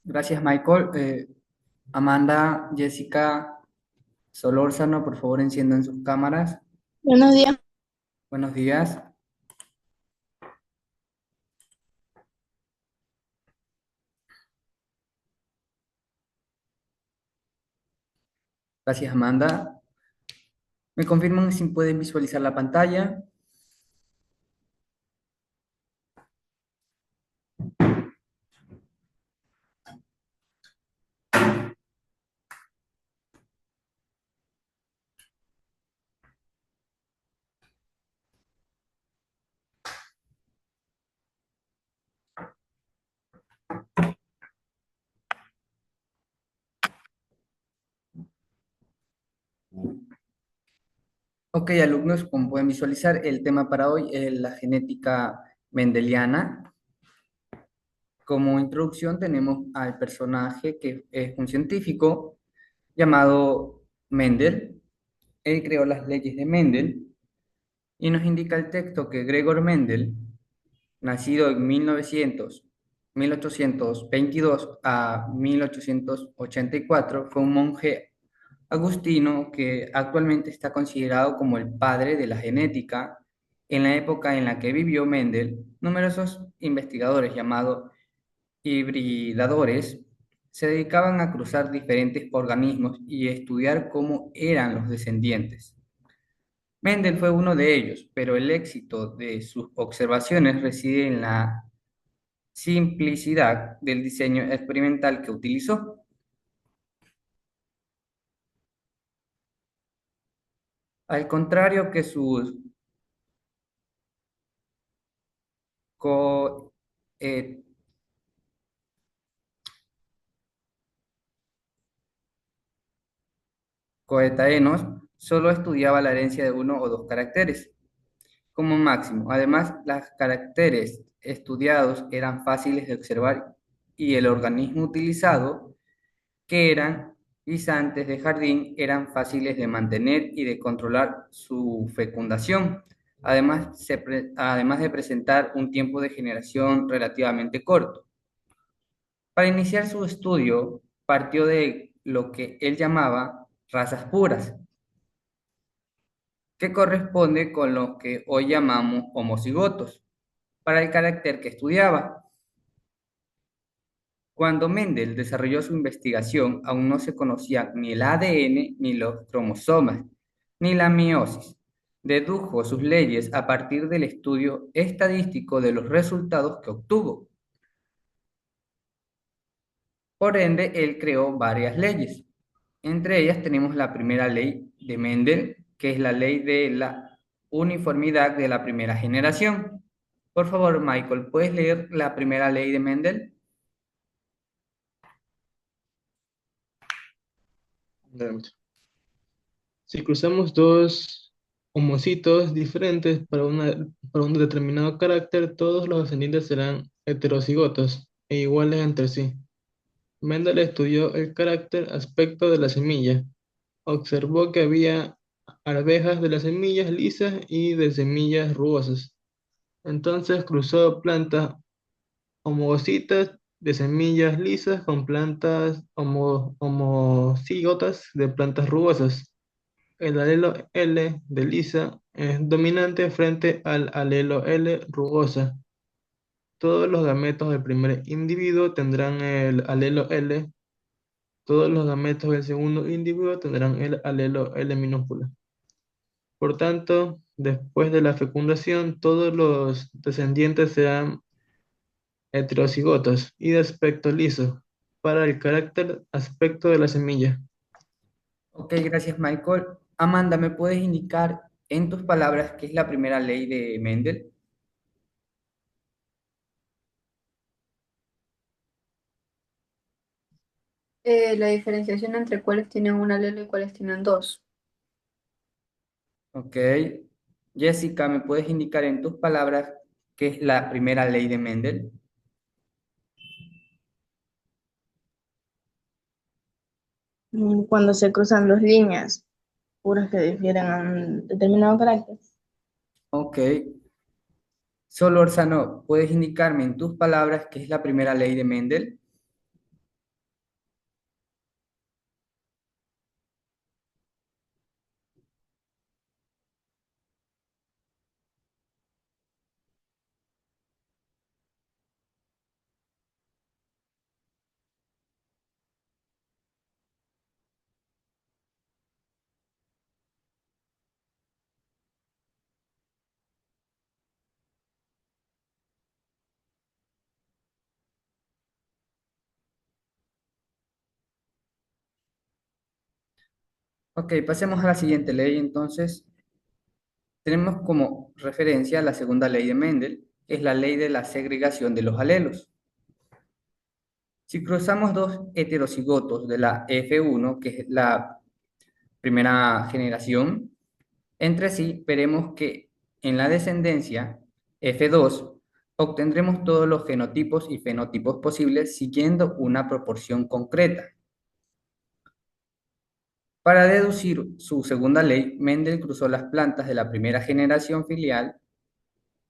Gracias, Michael. Amanda, Jessica, Solórzano, por favor, enciendan sus cámaras. Buenos días. Buenos días. Gracias, Amanda. ¿Me confirman si pueden visualizar la pantalla? Ok, alumnos, como pueden visualizar, el tema para hoy es la genética mendeliana. Como introducción tenemos al personaje que es un científico llamado Mendel. Él creó las leyes de Mendel y nos indica el texto que Gregor Mendel, nacido en 1822 a 1884, fue un monje agustino que actualmente está considerado como el padre de la genética. En la época en la que vivió Mendel, numerosos investigadores llamados hibridadores se dedicaban a cruzar diferentes organismos y estudiar cómo eran los descendientes. Mendel fue uno de ellos, pero el éxito de sus observaciones reside en la simplicidad del diseño experimental que utilizó. Al contrario que sus co- eh, coetaenos, solo estudiaba la herencia de uno o dos caracteres como máximo. Además, los caracteres estudiados eran fáciles de observar y el organismo utilizado, que eran guisantes de jardín, eran fáciles de mantener y de controlar su fecundación. Además de presentar un tiempo de generación relativamente corto. Para iniciar su estudio, partió de lo que él llamaba razas puras, que corresponde con lo que hoy llamamos homocigotos, para el carácter que estudiaba. Cuando Mendel desarrolló su investigación, aún no se conocía ni el ADN, ni los cromosomas, ni la meiosis. Dedujo sus leyes a partir del estudio estadístico de los resultados que obtuvo. Por ende, él creó varias leyes. Entre ellas tenemos la primera ley de Mendel, que es la ley de la uniformidad de la primera generación. Por favor, Michael, ¿puedes leer la primera ley de Mendel? Adelante. Si cruzamos dos homocitos diferentes para un determinado carácter, todos los descendientes serán heterocigotos e iguales entre sí. Mendel estudió el carácter aspecto de la semilla. Observó que había arvejas de las semillas lisas y de semillas rugosas. Entonces cruzó plantas homocitas de semillas lisas con plantas homocígotas de plantas rugosas. El alelo L de lisa es dominante frente al alelo L rugosa. Todos los gametos del primer individuo tendrán el alelo L. Todos los gametos del segundo individuo tendrán el alelo L minúscula. Por tanto, después de la fecundación, todos los descendientes serán heterocigotos y de aspecto liso, para el carácter aspecto de la semilla. Ok, gracias, Michael. Amanda, ¿me puedes indicar en tus palabras qué es la primera ley de Mendel? La diferenciación entre cuáles tienen un alelo y cuáles tienen dos. Ok. Jessica, ¿me puedes indicar en tus palabras qué es la primera ley de Mendel? Cuando se cruzan dos líneas puras que difieren a un determinado carácter. Ok. Solórzano, ¿puedes indicarme en tus palabras qué es la primera ley de Mendel? Ok, pasemos a la siguiente ley. Entonces, tenemos como referencia la segunda ley de Mendel, es la ley de la segregación de los alelos. Si cruzamos dos heterocigotos de la F1, que es la primera generación, entre sí, veremos que en la descendencia F2 obtendremos todos los genotipos y fenotipos posibles siguiendo una proporción concreta. Para deducir su segunda ley, Mendel cruzó las plantas de la primera generación filial,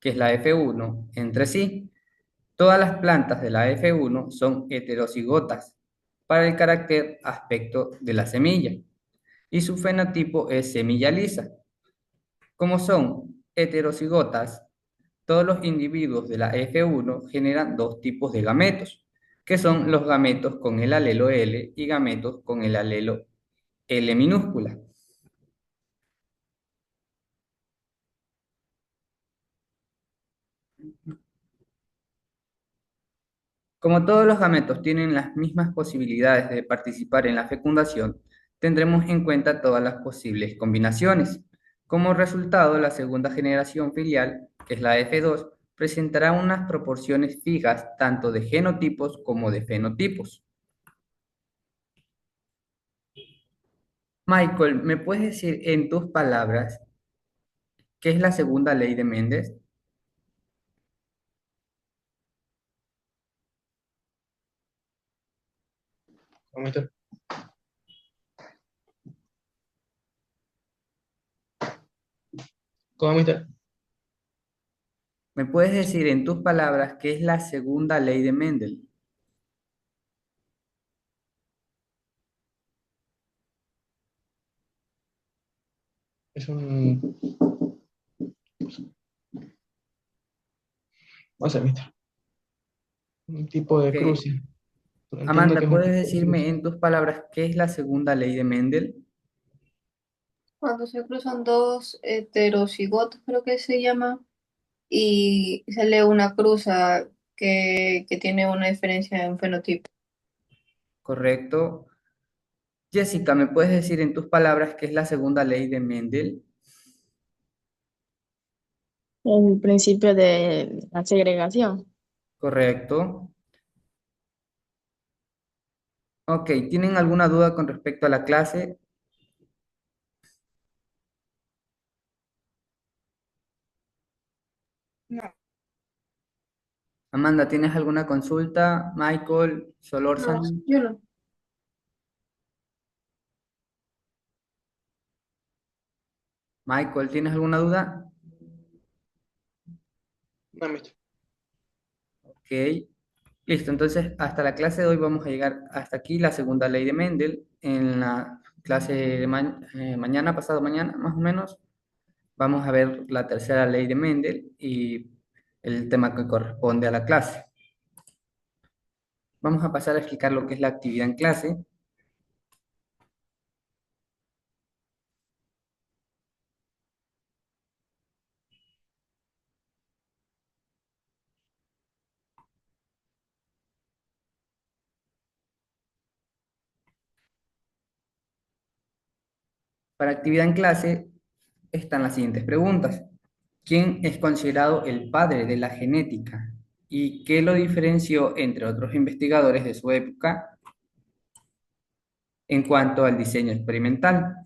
que es la F1, entre sí. Todas las plantas de la F1 son heterocigotas para el carácter aspecto de la semilla y su fenotipo es semilla lisa. Como son heterocigotas, todos los individuos de la F1 generan dos tipos de gametos, que son los gametos con el alelo L y gametos con el alelo L minúscula. Como todos los gametos tienen las mismas posibilidades de participar en la fecundación, tendremos en cuenta todas las posibles combinaciones. Como resultado, la segunda generación filial, que es la F2, presentará unas proporciones fijas tanto de genotipos como de fenotipos. Michael, ¿me puedes decir en tus palabras qué es la segunda ley de Mendes? ¿Cómo está? ¿Cómo está? ¿Me puedes decir en tus palabras qué es la segunda ley de Mendel? Es un... O sea, mister, un tipo Ok. de cruce. Pero entiendo que Amanda, es un ¿puedes tipo de decirme cruce. en tus palabras qué es la segunda ley de Mendel? Cuando se cruzan dos heterocigotos, creo que se llama, y sale una cruza que tiene una diferencia en fenotipo. Correcto. Jessica, ¿me puedes decir en tus palabras qué es la segunda ley de Mendel? El principio de la segregación. Correcto. Ok, ¿tienen alguna duda con respecto a la clase? No, Amanda, ¿tienes alguna consulta? Michael, no, Solórzano, yo no. Michael, ¿tienes alguna duda? No, mister. Ok. Listo, entonces hasta la clase de hoy vamos a llegar hasta aquí, la segunda ley de Mendel. En la clase de mañana, pasado mañana, más o menos, vamos a ver la tercera ley de Mendel y el tema que corresponde a la clase. Vamos a pasar a explicar lo que es la actividad en clase. Para actividad en clase están las siguientes preguntas. ¿Quién es considerado el padre de la genética? ¿Y qué lo diferenció entre otros investigadores de su época en cuanto al diseño experimental?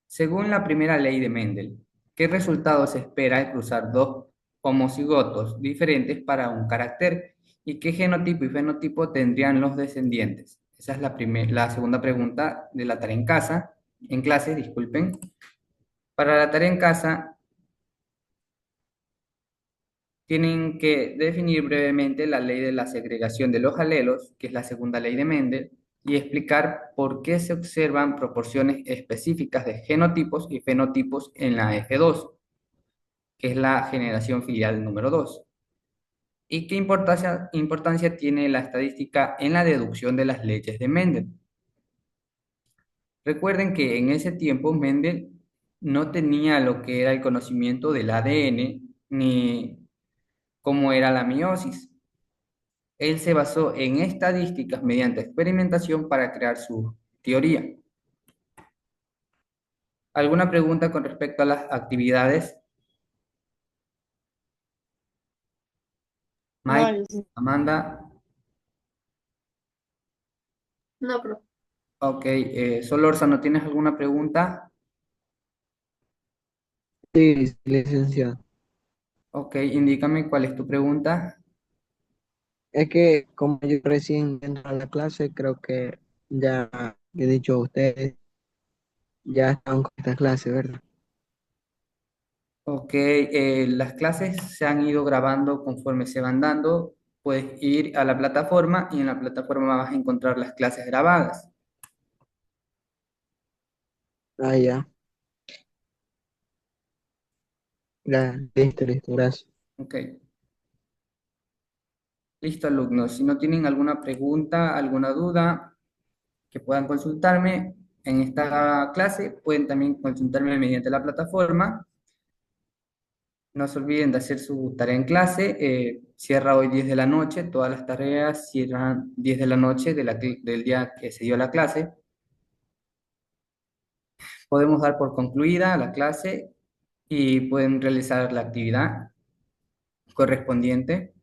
Según la primera ley de Mendel, ¿qué resultado se espera al cruzar dos homocigotos diferentes para un carácter? ¿Y qué genotipo y fenotipo tendrían los descendientes? Esa es la segunda pregunta de la tarea en casa, en clase, disculpen. Para la tarea en casa, tienen que definir brevemente la ley de la segregación de los alelos, que es la segunda ley de Mendel, y explicar por qué se observan proporciones específicas de genotipos y fenotipos en la F2, que es la generación filial número 2. ¿Y qué importancia tiene la estadística en la deducción de las leyes de Mendel? Recuerden que en ese tiempo Mendel no tenía lo que era el conocimiento del ADN ni cómo era la meiosis. Él se basó en estadísticas mediante experimentación para crear su teoría. ¿Alguna pregunta con respecto a las actividades? No, Mike, Amanda, No, pero ok. Solórzano, ¿tienes alguna pregunta? Sí, licenciado. Ok, indícame cuál es tu pregunta. Es que como yo recién entro a la clase, creo que ya he dicho a ustedes, ya están con esta clase, ¿verdad? Ok, las clases se han ido grabando conforme se van dando. Puedes ir a la plataforma y en la plataforma vas a encontrar las clases grabadas. Ah, ya. Listo, listo, gracias. Ok, listo, alumnos. Si no tienen alguna pregunta, alguna duda que puedan consultarme en esta clase, pueden también consultarme mediante la plataforma. No se olviden de hacer su tarea en clase. Cierra hoy 10 de la noche. Todas las tareas cierran 10 de la noche del día que se dio la clase. Podemos dar por concluida la clase y pueden realizar la actividad correspondiente.